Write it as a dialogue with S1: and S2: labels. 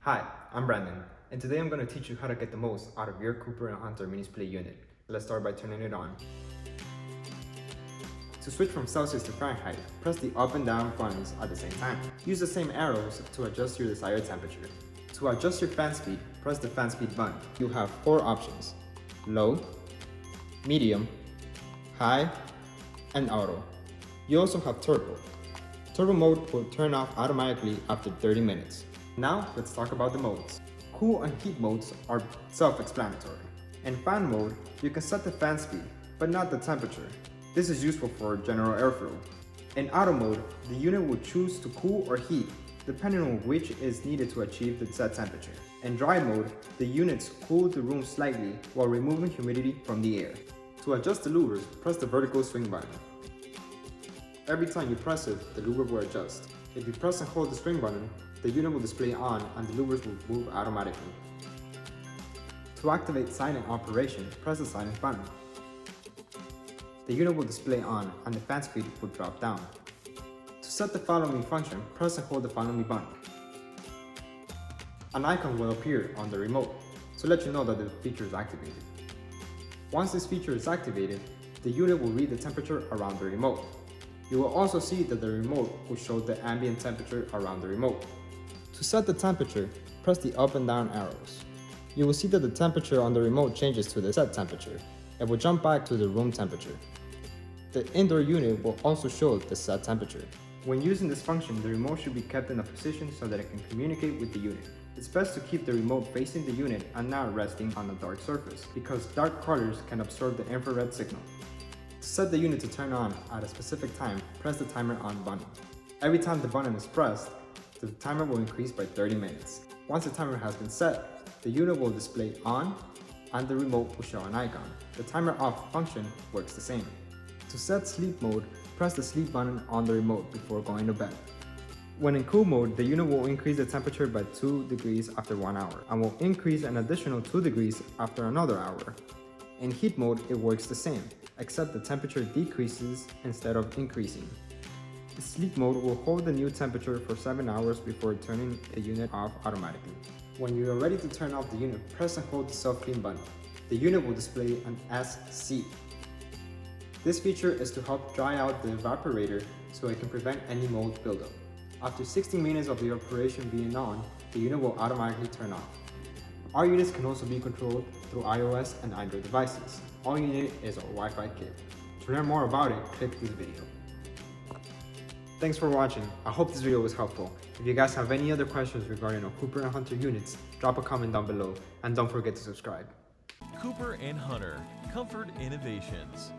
S1: Hi, I'm Brandon, and today I'm going to teach you how to get the most out of your Cooper&Hunter mini split unit. Let's start by turning it on. To switch from Celsius to Fahrenheit, press the up and down buttons at the same time. Use the same arrows to adjust your desired temperature. To adjust your fan speed, press the fan speed button. You have 4 options: low, medium, high, and auto. You also have turbo. Turbo mode will turn off automatically after 30 minutes. Now let's talk about the modes. Cool and heat modes are self-explanatory. In fan mode, you can set the fan speed, but not the temperature. This is useful for general airflow. In auto mode, the unit will choose to cool or heat, depending on which is needed to achieve the set temperature. In dry mode, the units cool the room slightly while removing humidity from the air. To adjust the louvers, press the vertical swing button. Every time you press it, the louver will adjust. If you press and hold the swing button, the unit will display on and the louvers will move automatically. To activate silent operation, press the silent button. The unit will display on and the fan speed will drop down. To set the follow me function, press and hold the follow me button. An icon will appear on the remote to let you know that the feature is activated. Once this feature is activated, the unit will read the temperature around the remote. You will also see that the remote will show the ambient temperature around the remote. To set the temperature, press the up and down arrows. You will see that the temperature on the remote changes to the set temperature. It will jump back to the room temperature. The indoor unit will also show the set temperature. When using this function, the remote should be kept in a position so that it can communicate with the unit. It's best to keep the remote facing the unit and not resting on a dark surface, because dark colors can absorb the infrared signal. To set the unit to turn on at a specific time, press the timer on button. Every time the button is pressed, the timer will increase by 30 minutes. Once the timer has been set, the unit will display on and the remote will show an icon. The timer off function works the same. To set sleep mode, press the sleep button on the remote before going to bed. When in cool mode, the unit will increase the temperature by 2 degrees after 1 hour and will increase an additional 2 degrees after another hour. In heat mode, it works the same, except the temperature decreases instead of increasing. The sleep mode will hold the new temperature for 7 hours before turning the unit off automatically. When you are ready to turn off the unit, press and hold the self-clean button. The unit will display an SC. This feature is to help dry out the evaporator so it can prevent any mold buildup. After 60 minutes of the operation being on, the unit will automatically turn off. Our units can also be controlled through iOS and Android devices. All you need is a Wi-Fi kit. To learn more about it, click this video. Thanks for watching. I hope this video was helpful. If you guys have any other questions regarding our Cooper&Hunter units, drop a comment down below and don't forget to subscribe.
S2: Cooper&Hunter, Comfort Innovations.